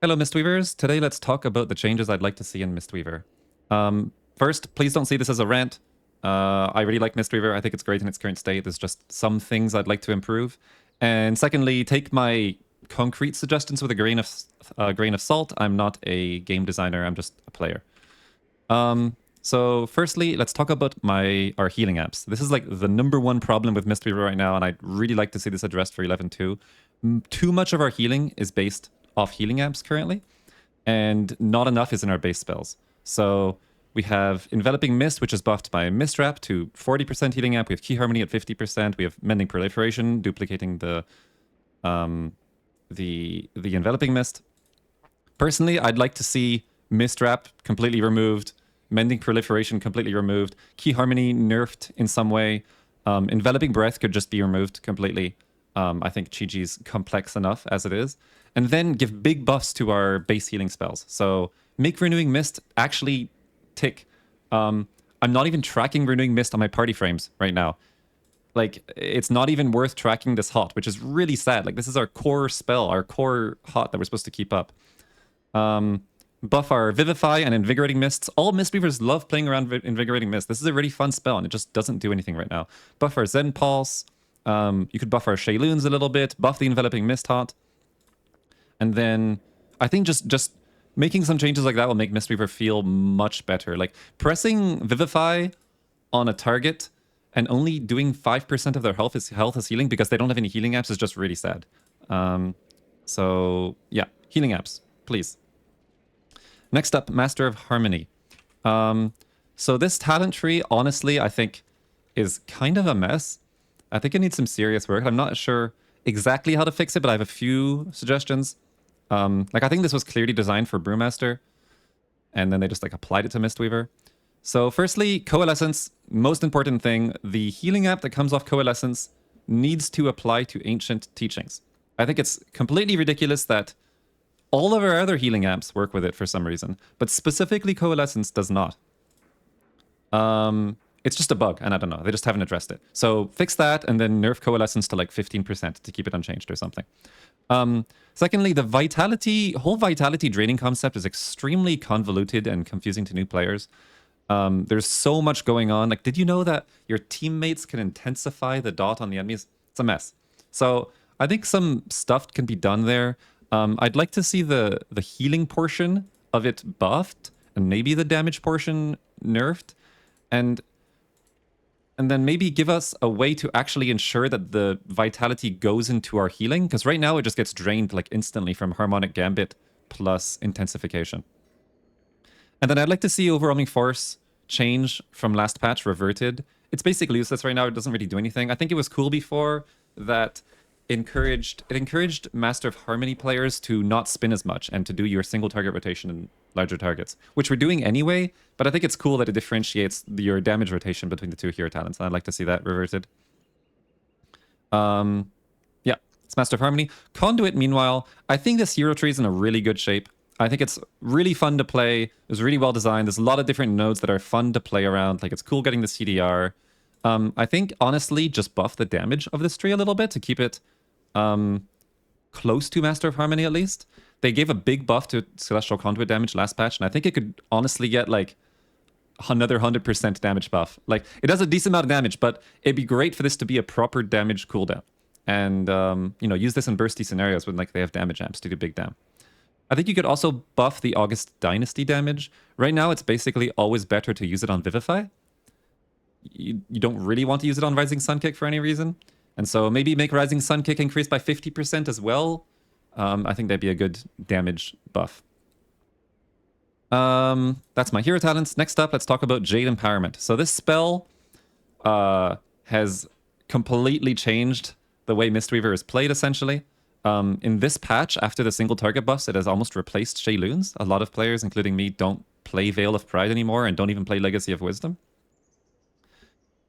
Hello, Mistweavers. Today, let's talk about the changes I'd like to see in Mistweaver. First, please don't see this as a rant. I really like Mistweaver. I think it's great in its current state. There's just some things I'd like to improve. And secondly, take my concrete suggestions with a grain of salt. I'm not a game designer. I'm just a player. So firstly, let's talk about our healing apps. This is like the #1 problem with Mistweaver right now, and I'd really like to see this addressed for 11.2. Too much of our healing is based off healing apps currently, and not enough is in our base spells. So we have Enveloping Mist, which is buffed by Mist Wrap to 40% healing app. We have Key Harmony at 50%. We have Mending Proliferation, duplicating the Enveloping Mist. Personally, I'd like to see Mist Wrap completely removed, Mending Proliferation completely removed, Key Harmony nerfed in some way. Enveloping Breath could just be removed completely. I think Chi-Chi's complex enough as it is. And then give big buffs to our base healing spells. So make Renewing Mist actually tick. I'm not even tracking Renewing Mist on my party frames right now. Like, it's not even worth tracking this hot, which is really sad. Like, this is our core spell, our core hot that we're supposed to keep up. Buff our Vivify and Invigorating Mists. All Mistweavers love playing around Invigorating Mist. This is a really fun spell, and it just doesn't do anything right now. Buff our Zen Pulse. You could buff our Shayloons a little bit. Buff the Enveloping Mist hot. And then I think just making some changes like that will make Mistweaver feel much better. Like pressing Vivify on a target and only doing 5% of their health as healing because they don't have any healing apps is just really sad. So yeah, healing apps, please. Next up, Master of Harmony. So this talent tree, honestly, I think is kind of a mess. I think it needs some serious work. I'm not sure exactly how to fix it, but I have a few suggestions. Like I think this was clearly designed for Brewmaster, and then they just like applied it to Mistweaver. So firstly, Coalescence, most important thing, the healing app that comes off Coalescence needs to apply to Ancient Teachings. I think it's completely ridiculous that all of our other healing apps work with it for some reason, but specifically Coalescence does not. It's just a bug, and I don't know, they just haven't addressed it. So fix that, and then nerf Coalescence to like 15% to keep it unchanged or something. Secondly, the whole vitality draining concept is extremely convoluted and confusing to new players. There's so much going on. Like, did you know that your teammates can intensify the dot on the enemies? It's a mess. So I think some stuff can be done there. I'd like to see the healing portion of it buffed, and maybe the damage portion nerfed, and then maybe give us a way to actually ensure that the vitality goes into our healing, because right now it just gets drained like instantly from Harmonic Gambit plus intensification. And then I'd like to see Overwhelming Force change from last patch reverted. It's basically useless right now. It doesn't really do anything. I think it was cool before that it encouraged Master of Harmony players to not spin as much and to do your single target rotation in larger targets, which we're doing anyway, but I think it's cool that it differentiates your damage rotation between the two hero talents, and I'd like to see that reverted. Yeah, it's Master of Harmony. Conduit, meanwhile, I think this hero tree is in a really good shape. I think it's really fun to play. It's really well designed. There's a lot of different nodes that are fun to play around. Like, it's cool getting the CDR. I think, honestly, just buff the damage of this tree a little bit to keep it close to Master of Harmony, at least. They gave a big buff to Celestial Conduit damage last patch, and I think it could honestly get, like, another 100% damage buff. Like, it does a decent amount of damage, but it'd be great for this to be a proper damage cooldown. And, you know, use this in bursty scenarios when, like, they have damage amps to do big dam. I think you could also buff the August Dynasty damage. Right now, it's basically always better to use it on Vivify. You don't really want to use it on Rising Sun Kick for any reason. And so maybe make Rising Sun Kick increase by 50% as well. I think that'd be a good damage buff. That's my hero talents. Next up, let's talk about Jade Empowerment. So this spell has completely changed the way Mistweaver is played, essentially. In this patch, after the single target buffs, it has almost replaced Shayloons. A lot of players, including me, don't play Veil of Pride anymore and don't even play Legacy of Wisdom.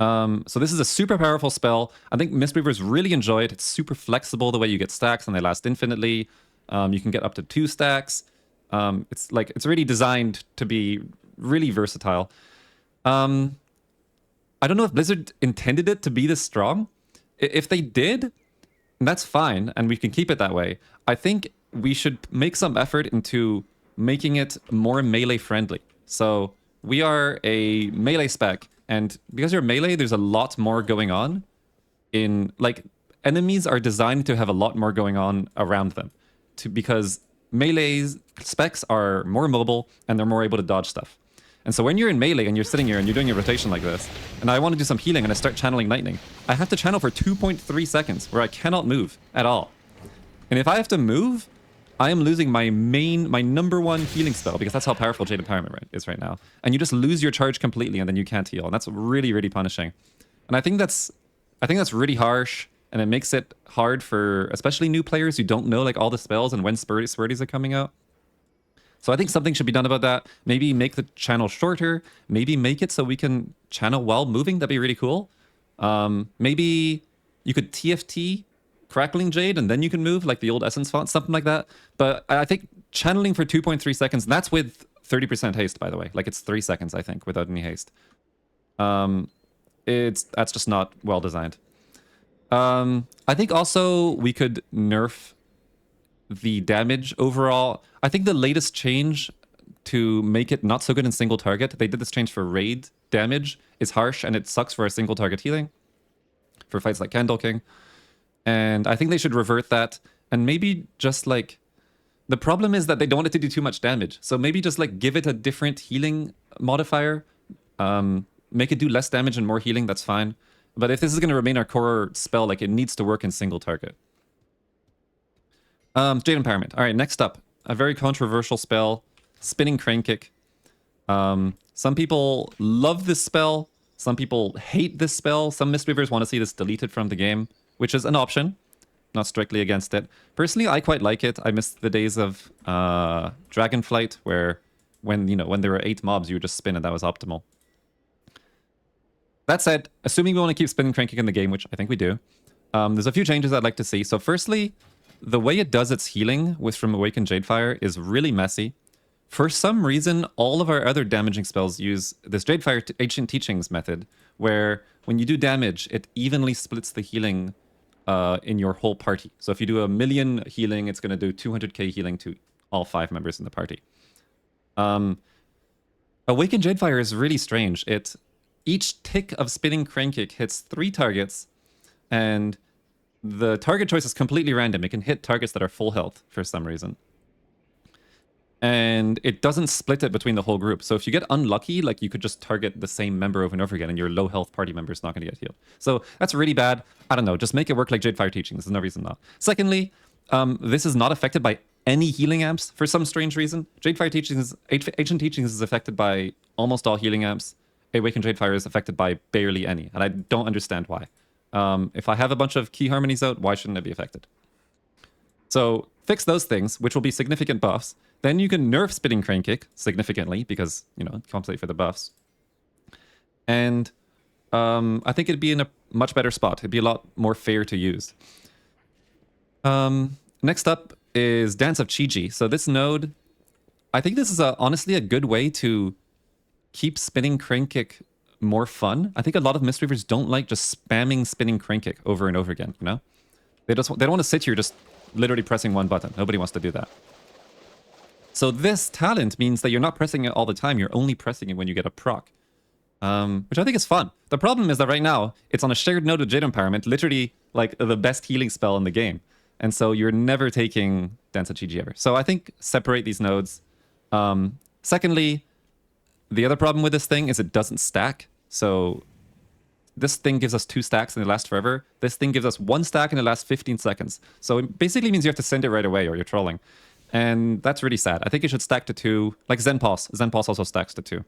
So this is a super powerful spell. I think Mistweavers really enjoy it. It's super flexible the way you get stacks and they last infinitely. You can get up to 2 stacks. It's really designed to be really versatile. I don't know if Blizzard intended it to be this strong. If they did, that's fine, and we can keep it that way. I think we should make some effort into making it more melee friendly. So we are a melee spec, and because you're melee, there's a lot more going on in, like, enemies are designed to have a lot more going on around them because melee specs are more mobile and they're more able to dodge stuff. And so when you're in melee and you're sitting here and you're doing your rotation like this, and I want to do some healing and I start channeling lightning, I have to channel for 2.3 seconds where I cannot move at all. And if I have to move, I am losing my number one healing spell, because that's how powerful Jade Empowerment is right now. And you just lose your charge completely and then you can't heal. And that's really, really punishing. And I think that's really harsh, and it makes it hard for especially new players who don't know like all the spells and when spurties are coming out. So I think something should be done about that. Maybe make the channel shorter. Maybe make it so we can channel while moving. That'd be really cool. Maybe you could TFT Crackling Jade and then you can move like the old Essence font, something like that. But I think channeling for 2.3 seconds, and that's with 30% haste, by the way. Like it's 3 seconds, I think, without any haste. That's just not well designed. I think also we could nerf the damage overall. I think the latest change to make it not so good in single target, they did this change for raid damage, is harsh and it sucks for a single target healing for fights like Candle King. And I think they should revert that, and maybe just like, the problem is that they don't want it to do too much damage. So maybe just like give it a different healing modifier, make it do less damage and more healing, that's fine. But if this is going to remain our core spell, like it needs to work in single target. Jade Empowerment. All right, next up, a very controversial spell, Spinning Crane Kick. Some people love this spell. Some people hate this spell. Some Mistweavers want to see this deleted from the game, which is an option. Not strictly against it. Personally, I quite like it. I miss the days of Dragonflight, where when there were 8 mobs, you would just spin and that was optimal. That said, assuming we want to keep Spinning Crane Kick in the game, which I think we do, there's a few changes I'd like to see. So firstly, the way it does its healing from Awakened Jadefire is really messy. For some reason, all of our other damaging spells use this Jadefire Ancient Teachings method, where when you do damage, it evenly splits the healing in your whole party. So if you do 1,000,000 healing, it's going to do 200k healing to all 5 members in the party. Awakened Jadefire is really strange. Each tick of Spinning Crane Kick hits 3 targets, and the target choice is completely random. It can hit targets that are full health for some reason. And it doesn't split it between the whole group. So if you get unlucky, like you could just target the same member over and over again, and your low health party member is not going to get healed. So that's really bad. I don't know. Just make it work like Jadefire Teachings. There's no reason not. Secondly, this is not affected by any healing amps for some strange reason. Jadefire Teachings, Ancient Teachings is affected by almost all healing amps. Awakened Jadefire is affected by barely any, and I don't understand why. If I have a bunch of key harmonies out, why shouldn't it be affected? So fix those things, which will be significant buffs. Then you can nerf Spinning Crane Kick significantly because, compensate for the buffs. And I think it'd be in a much better spot. It'd be a lot more fair to use. Next up is Dance of Chi-Ji. So this node, I think this is honestly a good way to keep Spinning Crane Kick more fun. I think a lot of Mistweavers don't like just spamming Spinning Crane Kick over and over again, They don't want to sit here just literally pressing one button. Nobody wants to do that. So this talent means that you're not pressing it all the time. You're only pressing it when you get a proc, which I think is fun. The problem is that right now, it's on a shared node with Jade Empowerment, literally like the best healing spell in the game. And so you're never taking Dance of Chi-Ji ever. So I think separate these nodes. Secondly, the other problem with this thing is it doesn't stack. So this thing gives us 2 stacks and it lasts forever. This thing gives us 1 stack and it lasts 15 seconds. So it basically means you have to send it right away or you're trolling. And that's really sad. I think it should stack to 2. Like Zen Pulse. Zen Pulse also stacks to 2.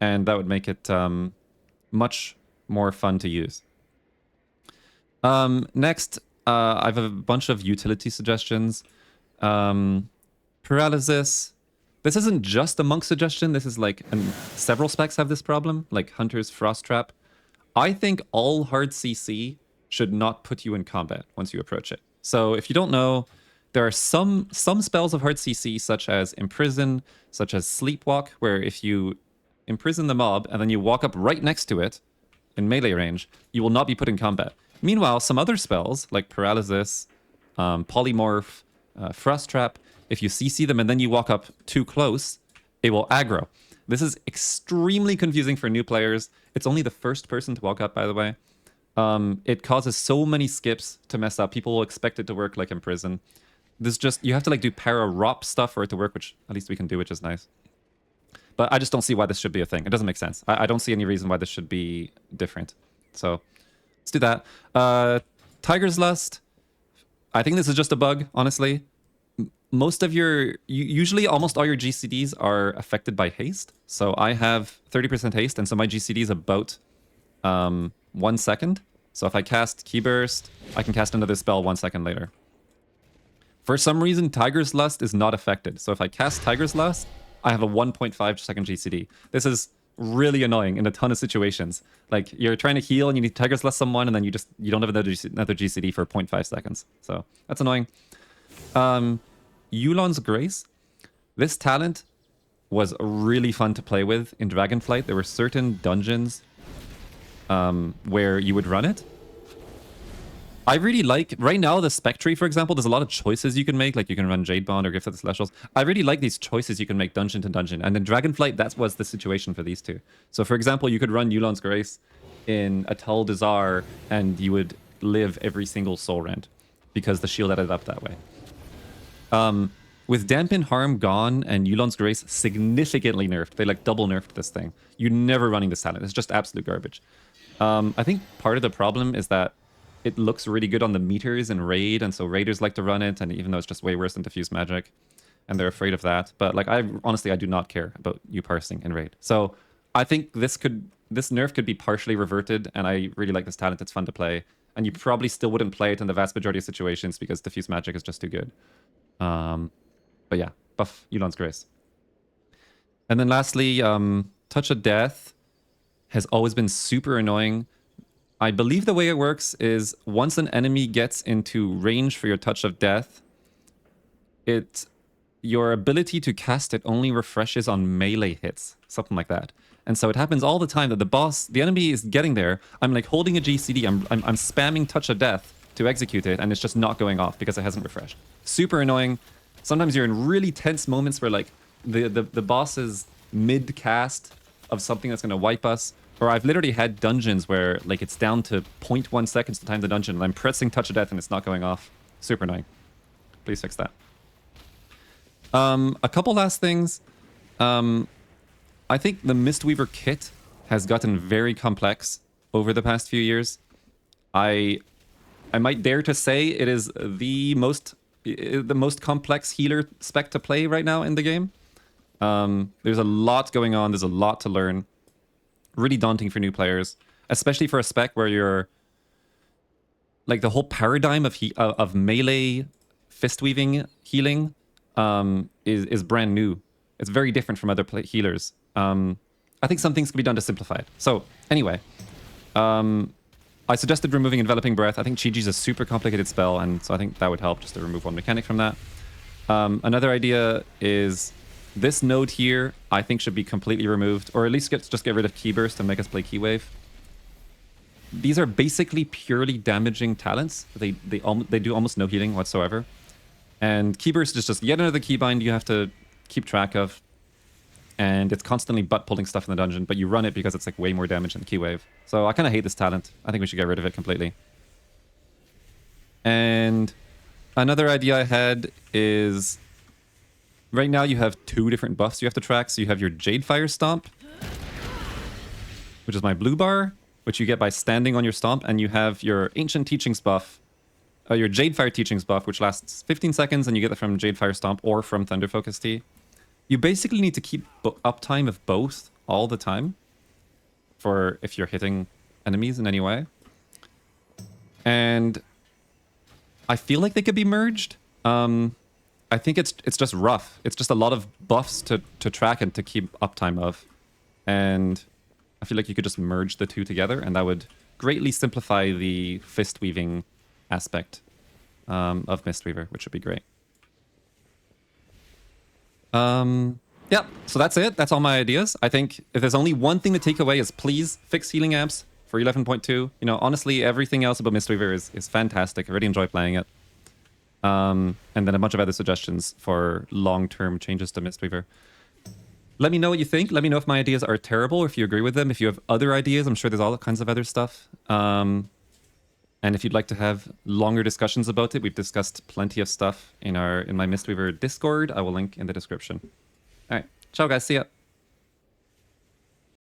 And that would make it much more fun to use. Next, I have a bunch of utility suggestions. Paralysis. This isn't just a monk suggestion. This is like, several specs have this problem, like Hunter's Frost Trap. I think all hard CC should not put you in combat once you approach it. So if you don't know, there are some spells of hard CC, such as Imprison, such as Sleepwalk, where if you imprison the mob and then you walk up right next to it in melee range, you will not be put in combat. Meanwhile, some other spells, like Paralysis, Polymorph, Frost Trap. If you CC them and then you walk up too close, it will aggro. This is extremely confusing for new players. It's only the first person to walk up, by the way. It causes so many skips to mess up. People will expect it to work like in prison. This just, you have to like do para-rop stuff for it to work, which at least we can do, which is nice. But I just don't see why this should be a thing. It doesn't make sense. I don't see any reason why this should be different. So let's do that. Tiger's Lust. I think this is just a bug, honestly. Most of your, usually almost all your GCDs are affected by haste. So I have 30% haste, and so my GCD is about 1 second. So if I cast Key Burst, I can cast another spell 1 second later. For some reason, Tiger's Lust is not affected. So if I cast Tiger's Lust, I have a 1.5 second GCD. This is really annoying in a ton of situations. Like, you're trying to heal and you need to Tiger's Lust someone, and then you don't have another GCD for 0.5 seconds. So that's annoying. Yulon's Grace. This talent was really fun to play with in Dragonflight. There were certain dungeons where you would run it. I really like, right now, the Spectre, for example, there's a lot of choices you can make. Like, you can run Jade Bond or Gift of the Celestials. I really like these choices you can make dungeon to dungeon. And in Dragonflight, that was the situation for these two. So, for example, you could run Yulon's Grace in Atal Dazar, and you would live every single soul rend because the shield added up that way. With Dampen Harm gone and Yulon's Grace significantly nerfed, they like double nerfed this thing. You're never running this talent. It's just absolute garbage. I think part of the problem is that it looks really good on the meters in Raid, and so Raiders like to run it, and even though it's just way worse than Diffuse Magic, and they're afraid of that. But like, honestly, I do not care about you parsing in Raid. So I think this nerf could be partially reverted, and I really like this talent. It's fun to play, and you probably still wouldn't play it in the vast majority of situations because Diffuse Magic is just too good. But yeah, buff Yulon's Grace. And then lastly, Touch of Death has always been super annoying. I believe the way it works is once an enemy gets into range for your Touch of Death, your ability to cast it only refreshes on melee hits, something like that. And so it happens all the time that the enemy is getting there. I'm like holding a GCD, I'm spamming Touch of Death to execute it, and it's just not going off because it hasn't refreshed. Super annoying. Sometimes you're in really tense moments where like the boss is mid-cast of something that's going to wipe us. Or I've literally had dungeons where like it's down to 0.1 seconds to time the dungeon, and I'm pressing Touch of Death and it's not going off. Super annoying. Please fix that. A couple last things. I think the Mistweaver kit has gotten very complex over the past few years. I might dare to say it is the most complex healer spec to play right now in the game. There's a lot going on. There's a lot to learn. Really daunting for new players, especially for a spec where you're like the whole paradigm of melee fist weaving healing is brand new. It's very different from other healers. I think some things can be done to simplify it. So anyway, I suggested removing Enveloping Breath. I think Chi-Chi's a super complicated spell, and so I think that would help just to remove one mechanic from that. Another idea is this node here, I think, should be completely removed, or at least just get rid of Key Burst and make us play Key Wave. These are basically purely damaging talents. They do almost no healing whatsoever. And Key Burst is just yet another keybind you have to keep track of. And it's constantly butt-pulling stuff in the dungeon, but you run it because it's like way more damage than Key Wave. So I kind of hate this talent. I think we should get rid of it completely. And another idea I had is right now you have 2 different buffs you have to track. So you have your Jade Fire Stomp, which is my blue bar, which you get by standing on your stomp, and you have your Ancient Teachings buff, your Jade Fire Teachings buff, which lasts 15 seconds, and you get that from Jade Fire Stomp or from Thunder Focus Tea. You basically need to keep uptime of both all the time for if you're hitting enemies in any way. And I feel like they could be merged. I think it's just rough. It's just a lot of buffs to track and to keep uptime of. And I feel like you could just merge the two together, and that would greatly simplify the fist weaving aspect of Mistweaver, which would be great. Yeah, so that's it. That's all my ideas. I think if there's only one thing to take away is please fix healing amps for 11.2. You know, honestly, everything else about Mistweaver is fantastic. I really enjoy playing it. And then a bunch of other suggestions for long-term changes to Mistweaver. Let me know what you think. Let me know if my ideas are terrible or if you agree with them. If you have other ideas, I'm sure there's all kinds of other stuff. And if you'd like to have longer discussions about it, we've discussed plenty of stuff in my Mistweaver Discord. I will link in the description. All right. Ciao, guys. See ya.